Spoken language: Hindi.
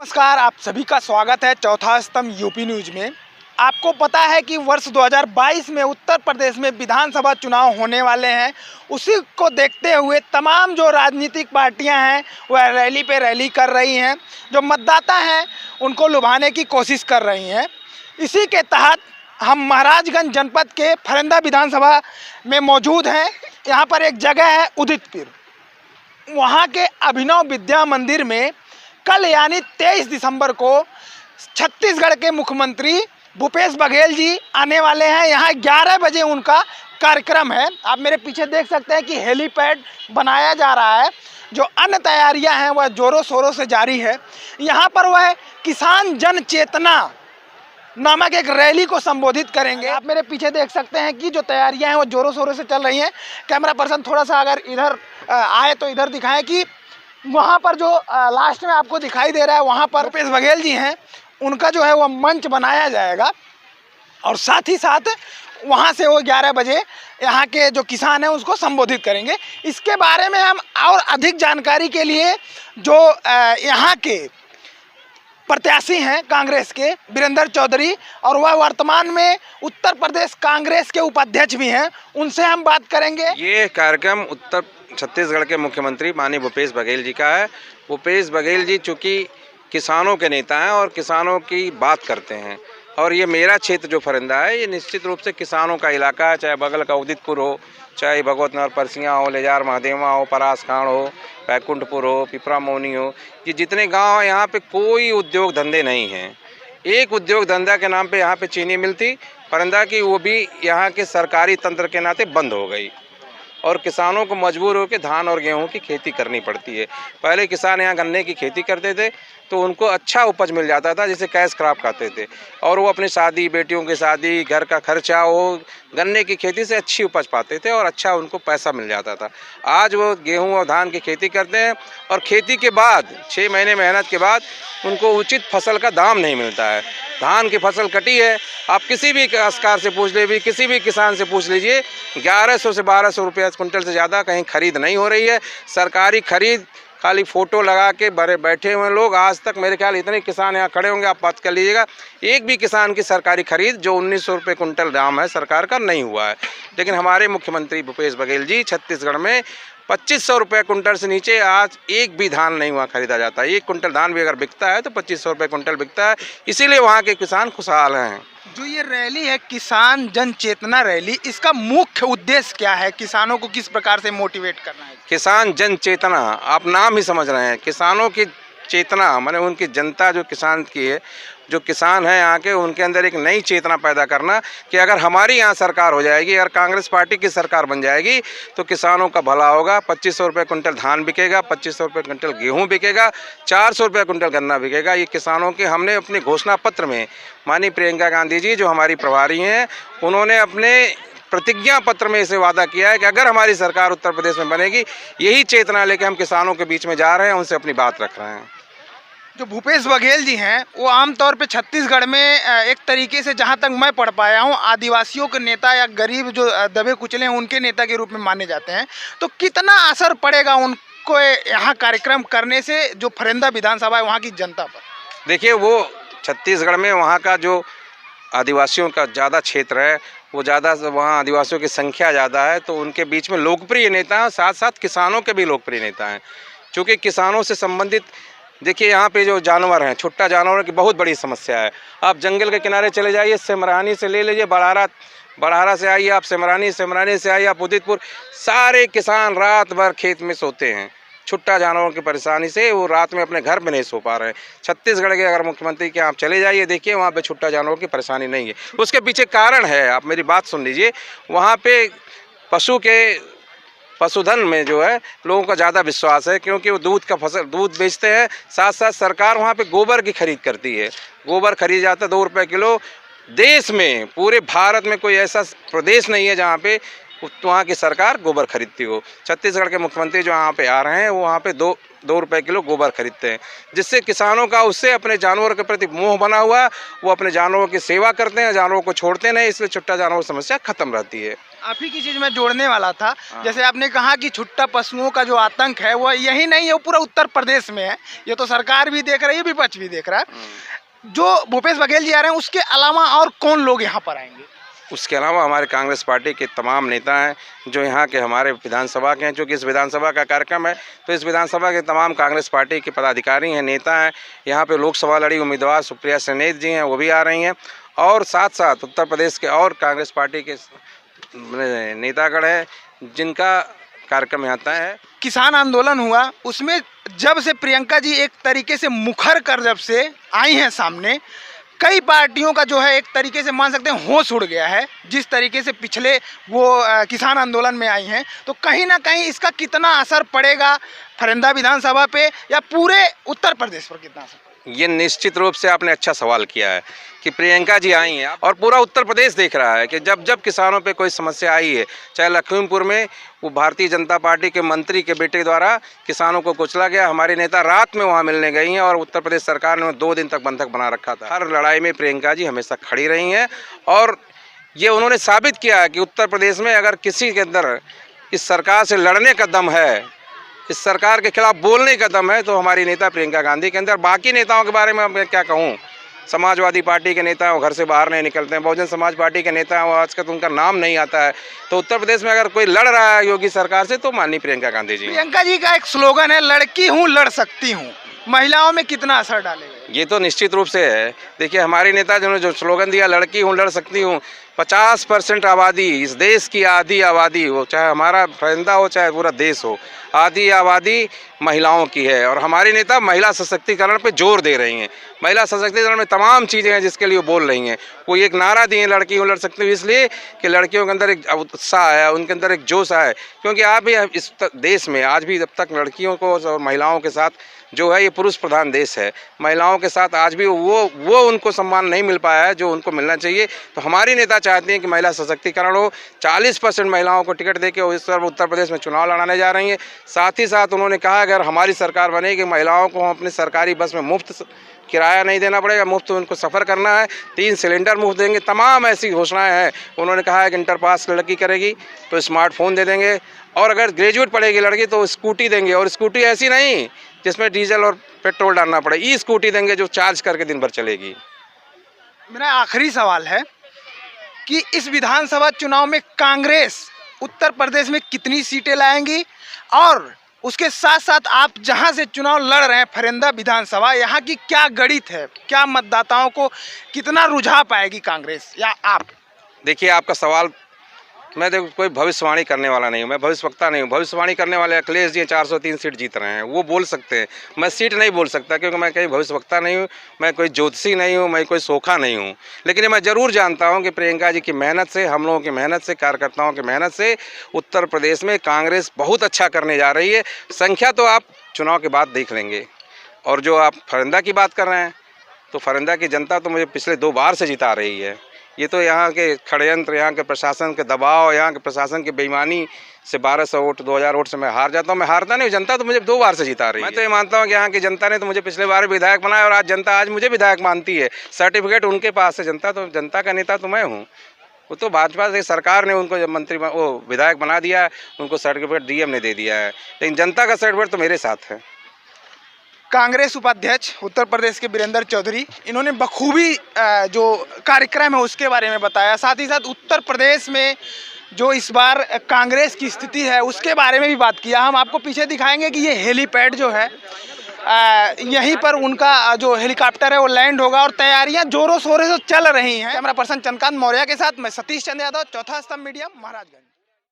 नमस्कार, आप सभी का स्वागत है चौथा स्तंभ यूपी न्यूज में। आपको पता है कि वर्ष 2022 में उत्तर प्रदेश में विधानसभा चुनाव होने वाले हैं। उसी को देखते हुए तमाम जो राजनीतिक पार्टियां हैं वह रैली पे रैली कर रही हैं, जो मतदाता हैं उनको लुभाने की कोशिश कर रही हैं। इसी के तहत हम महाराजगंज जनपद के फरंदा विधानसभा में मौजूद हैं। यहाँ पर एक जगह है उदितपुर, वहाँ के अभिनव विद्या मंदिर में कल यानी 23 दिसंबर को छत्तीसगढ़ के मुख्यमंत्री भूपेश बघेल जी आने वाले हैं। यहाँ 11 बजे उनका कार्यक्रम है। आप मेरे पीछे देख सकते हैं कि हेलीपैड बनाया जा रहा है। जो अन्य तैयारियां हैं वह जोरों शोरों से जारी है। यहाँ पर वह किसान जन चेतना नामक एक रैली को संबोधित करेंगे। आप मेरे पीछे देख सकते हैं कि जो तैयारियां हैं वो जोरों शोरों से चल रही हैं। कैमरा पर्सन थोड़ा सा अगर इधर आए तो इधर दिखाएं कि वहाँ पर जो लास्ट में आपको दिखाई दे रहा है वहाँ पर भूपेश बघेल जी हैं, उनका जो है वो मंच बनाया जाएगा और साथ ही साथ वहाँ से वो 11 बजे यहाँ के जो किसान हैं उसको संबोधित करेंगे। इसके बारे में हम और अधिक जानकारी के लिए जो यहाँ के प्रत्याशी हैं कांग्रेस के वीरेंद्र चौधरी, और वह वर्तमान में उत्तर प्रदेश कांग्रेस के उपाध्यक्ष भी हैं, उनसे हम बात करेंगे। ये कार्यक्रम उत्तर छत्तीसगढ़ के मुख्यमंत्री माननीय भूपेश बघेल जी का है। भूपेश बघेल जी चूँकि किसानों के नेता हैं और किसानों की बात करते हैं, और ये मेरा क्षेत्र जो फरंदा है ये निश्चित रूप से किसानों का इलाका है। चाहे बगल का उदितपुर हो, चाहे भगवतनगर परसियाँ हो, लेजार महादेवा हो, परासखाड़ हो, बैकुंठपुर हो, पिपरा मोनी हो, ये जितने गांव हैं यहाँ पे कोई उद्योग धंधे नहीं हैं। एक उद्योग धंधा के नाम पे यहाँ पे चीनी मिलती फरंदा की, वो भी यहाँ के सरकारी तंत्र के नाते बंद हो गई और किसानों को मजबूर होकर धान और गेहूं की खेती करनी पड़ती है। पहले किसान यहाँ गन्ने की खेती करते थे तो उनको अच्छा उपज मिल जाता था, जिसे कैश क्रॉप खाते थे, और वो अपनी शादी, बेटियों की शादी, घर का खर्चा, वो गन्ने की खेती से अच्छी उपज पाते थे और अच्छा उनको पैसा मिल जाता था। आज वो गेहूं और धान की खेती करते हैं और खेती के बाद 6 महीने मेहनत के बाद उनको उचित फसल का दाम नहीं मिलता है। धान की फसल कटी है, आप किसी भी काश्तकार से पूछ लीजिए, किसी भी किसान से पूछ लीजिए, 1100 से 1200 रुपये क्विंटल से ज़्यादा कहीं खरीद नहीं हो रही है। सरकारी खरीद खाली फ़ोटो लगा के बैठे हुए लोग, आज तक मेरे ख्याल इतने किसान यहाँ खड़े होंगे, आप बात कर लीजिएगा, एक भी किसान की सरकारी खरीद जो 1900 रुपये क्विंटल दाम है सरकार का नहीं हुआ है। लेकिन हमारे मुख्यमंत्री भूपेश बघेल जी छत्तीसगढ़ में 2500 रुपये कुंटल से नीचे आज एक भी धान नहीं वहाँ खरीदा जाता है। 1 कुंटल धान भी अगर बिकता है तो 2500 रुपये कुंटल बिकता है, इसीलिए वहाँ के किसान खुशहाल हैं। जो ये रैली है किसान जन चेतना रैली, इसका मुख्य उद्देश्य क्या है? किसानों को किस प्रकार से मोटिवेट करना है? किसान जन चेतना, आप नाम ही समझ रहे हैं, किसानों की चेतना माने उनकी जनता जो किसान की है, जो किसान है यहाँ के, उनके अंदर एक नई चेतना पैदा करना कि अगर हमारी यहाँ सरकार हो जाएगी, अगर कांग्रेस पार्टी की सरकार बन जाएगी तो किसानों का भला होगा। 2500 रुपये कुंटल धान बिकेगा, 2500 रुपये कुंटल गेहूँ बिकेगा, 400 रुपये कुंटल गन्ना बिकेगा। ये किसानों के हमने अपने घोषणा पत्र में माननीय प्रियंका गांधी जी जो हमारी प्रभारी हैं, उन्होंने अपने प्रतिज्ञा पत्र में इसे वादा किया है कि अगर हमारी सरकार उत्तर प्रदेश में बनेगी, यही चेतना लेकर हम किसानों के बीच में जा रहे हैं, उनसे अपनी बात रख रहे हैं। जो भूपेश बघेल जी हैं वो आमतौर पे छत्तीसगढ़ में एक तरीके से, जहां तक मैं पढ़ पाया हूं, आदिवासियों के नेता या गरीब जो दबे कुचले हैं उनके नेता के रूप में माने जाते हैं। तो कितना असर पड़ेगा उनको यहाँ कार्यक्रम करने से जो फरंदा विधानसभा है वहाँ की जनता पर? देखिए, वो छत्तीसगढ़ में वहाँ का जो आदिवासियों का ज़्यादा क्षेत्र है, वो ज़्यादा वहाँ आदिवासियों की संख्या ज़्यादा है, तो उनके बीच में लोकप्रिय नेता हैं, साथ साथ किसानों के भी लोकप्रिय नेता हैं। चूँकि किसानों से संबंधित, देखिए यहाँ पे जो जानवर हैं, छुट्टा जानवरों की बहुत बड़ी समस्या है। आप जंगल के किनारे चले जाइए, सिमरानी से ले लीजिए, बड़ारा से आइए आप सिमरानी से आइए आप उदितपुर, सारे किसान रात भर खेत में सोते हैं। छुट्टा जानवरों की परेशानी से वो रात में अपने घर में नहीं सो पा रहे हैं। छत्तीसगढ़ के अगर मुख्यमंत्री के आप चले जाइए, देखिए वहाँ पे छुट्टा जानवरों की परेशानी नहीं है। उसके पीछे कारण है, आप मेरी बात सुन लीजिए, वहाँ पे पशुधन में जो है लोगों का ज़्यादा विश्वास है, क्योंकि वो दूध बेचते हैं, साथ साथ सरकार वहाँ पे गोबर की खरीद करती है। गोबर खरीद जाता है 2 रुपये किलो। देश में, पूरे भारत में कोई ऐसा प्रदेश नहीं है जहाँ पे वहाँ की सरकार गोबर खरीदती हो। छत्तीसगढ़ के मुख्यमंत्री जो यहाँ पे आ रहे हैं वो वहाँ पे 2 रुपये किलो गोबर खरीदते हैं, जिससे किसानों का उससे अपने जानवरों के प्रति मोह बना हुआ है। वो अपने जानवरों की सेवा करते हैं, जानवरों को छोड़ते नहीं, इसलिए छुट्टा जानवर समस्या खत्म रहती है। आप ही की चीज में जोड़ने वाला था। जैसे आपने कहा कि छुट्टा पशुओं का जो आतंक है वो यही नहीं है, वो पूरा उत्तर प्रदेश में है। ये तो सरकार भी देख रही है, विपक्ष भी देख रहा है। जो भूपेश बघेल जी आ रहे हैं उसके अलावा और कौन लोग यहाँ पर आएंगे? उसके अलावा हमारे कांग्रेस पार्टी के तमाम नेता हैं जो यहाँ के हमारे विधानसभा के हैं। चूँकि इस विधानसभा का कार्यक्रम है तो इस विधानसभा के तमाम कांग्रेस पार्टी के पदाधिकारी हैं, नेता हैं। यहाँ पे लोकसभा लड़ी उम्मीदवार सुप्रिया श्रीनेत जी हैं, वो भी आ रही हैं। और साथ साथ उत्तर प्रदेश के और कांग्रेस पार्टी के नेतागण हैं जिनका कार्यक्रम यहाँ तय है। किसान आंदोलन हुआ, उसमें जब से प्रियंका जी एक तरीके से मुखर कर जब से आई हैं सामने, कई पार्टियों का जो है एक तरीके से मान सकते हैं होश उड़ गया है। जिस तरीके से पिछले वो किसान आंदोलन में आई हैं, तो कहीं ना कहीं इसका कितना असर पड़ेगा फरिंदा विधानसभा पे या पूरे उत्तर प्रदेश पर, कितना असर? ये निश्चित रूप से आपने अच्छा सवाल किया है कि प्रियंका जी आई हैं और पूरा उत्तर प्रदेश देख रहा है कि जब जब किसानों पे कोई समस्या आई है, चाहे लखीमपुर में वो भारतीय जनता पार्टी के मंत्री के बेटे द्वारा किसानों को कुचला गया, हमारी नेता रात में वहाँ मिलने गई हैं और उत्तर प्रदेश सरकार ने 2 दिन तक बंधक बना रखा था। हर लड़ाई में प्रियंका जी हमेशा खड़ी रही हैं और ये उन्होंने साबित किया है कि उत्तर प्रदेश में अगर किसी के अंदर इस सरकार से लड़ने का दम है, इस सरकार के खिलाफ बोलने का दम है, तो हमारी नेता प्रियंका गांधी के अंदर। बाकी नेताओं के बारे में मैं क्या कहूँ, समाजवादी पार्टी के नेता हैं वो घर से बाहर नहीं निकलते हैं, बहुजन समाज पार्टी के नेता हैं वो आज तक उनका नाम नहीं आता है। तो उत्तर प्रदेश में अगर कोई लड़ रहा है योगी सरकार से तो माननीय प्रियंका गांधी जी। प्रियंका जी का एक स्लोगन है, लड़की हूँ लड़ सकती हूँ। महिलाओं में कितना असर डालेगा? ये तो निश्चित रूप से है। देखिए हमारी नेता जिन्होंने जो स्लोगन दिया, लड़की हूँ लड़ सकती हूँ, 50% आबादी, इस देश की आधी आबादी हो, चाहे हमारा फरिंदा हो चाहे पूरा देश हो, आधी आबादी महिलाओं की है। और हमारी नेता महिला सशक्तिकरण पे जोर दे रही हैं। महिला सशक्तिकरण में तमाम चीज़ें हैं जिसके लिए वो बोल रही हैं। वो एक नारा दिए, लड़की हूँ लड़ सकती हूँ, इसलिए कि लड़कियों के अंदर एक उत्साह आया, उनके अंदर एक जोश आया। क्योंकि आप भी इस देश में आज भी जब तक लड़कियों को और महिलाओं के साथ जो है, ये पुरुष प्रधान देश है, महिलाओं के साथ आज भी वो उनको सम्मान नहीं मिल पाया है जो उनको मिलना चाहिए। तो हमारी नेता चाहती हैं कि महिला सशक्तिकरण हो। 40% महिलाओं को टिकट देके वो इस बार उत्तर प्रदेश में चुनाव लड़ाने जा रही हैं। साथ ही साथ उन्होंने कहा अगर हमारी सरकार बनेगी, महिलाओं को हम अपनी सरकारी बस में मुफ्त किराया नहीं देना पड़ेगा, मुफ्त उनको सफ़र करना है, 3 सिलेंडर मुफ्त देंगे, तमाम ऐसी घोषणाएं हैं। उन्होंने कहा है कि इंटर पास लड़की करेगी तो स्मार्टफोन दे देंगे, और अगर ग्रेजुएट पढ़ेगी लड़की तो स्कूटी देंगे। और स्कूटी ऐसी नहीं जिसमें डीजल और पेट्रोल डालना पड़े, ई स्कूटी देंगे जो चार्ज करके दिन भर चलेगी। मेरा आखिरी सवाल है कि इस विधानसभा चुनाव में कांग्रेस उत्तर प्रदेश में कितनी सीटें लाएंगी, और उसके साथ साथ आप जहां से चुनाव लड़ रहे हैं फरिंदा विधानसभा, यहाँ की क्या गणित है, क्या मतदाताओं को कितना रुझा पाएगी कांग्रेस या आप? देखिए आपका सवाल, मैं देखो कोई भविष्यवाणी करने वाला नहीं हूँ, मैं भविष्यवक्ता नहीं हूँ। भविष्यवाणी करने वाले अखिलेश जी 403 सीट जीत रहे हैं, वो बोल सकते हैं। मैं सीट नहीं बोल सकता क्योंकि मैं कहीं भविष्यवक्ता नहीं हूँ, मैं कोई ज्योतिषी नहीं हूँ, मैं कोई सोखा नहीं हूँ। लेकिन मैं ज़रूर जानता हूँ कि प्रियंका जी की मेहनत से, हम लोगों की मेहनत से, कार्यकर्ताओं की मेहनत से उत्तर प्रदेश में कांग्रेस बहुत अच्छा करने जा रही है। संख्या तो आप चुनाव के बाद देख लेंगे। और जो आप फरिंदा की बात कर रहे हैं, तो फरिंदा की जनता तो मुझे पिछले 2 बार से जिता रही है। ये तो यहाँ के षड्यंत्र, यहाँ के प्रशासन के दबाव, यहाँ के प्रशासन की बेईमानी से 1200 वोट, 2000 वोट से मैं हार जाता हूँ। मैं हारता नहीं, जनता तो मुझे 2 बार से जिता रही है। मैं तो ये मानता हूँ कि यहाँ की जनता ने तो मुझे पिछले बार विधायक बनाया और आज जनता आज मुझे विधायक मानती है। सर्टिफिकेट उनके पास है, जनता का नेता तो मैं हूँ। वो तो भाजपा से सरकार ने उनको जब विधायक बना दिया है, उनको सर्टिफिकेट डीएम ने दे दिया है, लेकिन जनता का सर्टिफिकेट तो मेरे साथ है। कांग्रेस उपाध्यक्ष उत्तर प्रदेश के वीरेंद्र चौधरी, इन्होंने बखूबी जो कार्यक्रम है उसके बारे में बताया, साथ ही साथ उत्तर प्रदेश में जो इस बार कांग्रेस की स्थिति है उसके बारे में भी बात किया। हम आपको पीछे दिखाएंगे कि ये हेलीपैड जो है, यहीं पर उनका जो हेलीकॉप्टर है वो लैंड होगा और तैयारियां जोरों शोरों से चल रही हैं। कैमरा पर्सन चंद्रकांत मौर्य के साथ मैं सतीश चंद्र यादव, चौथा स्तंभ मीडिया, महाराजगंज।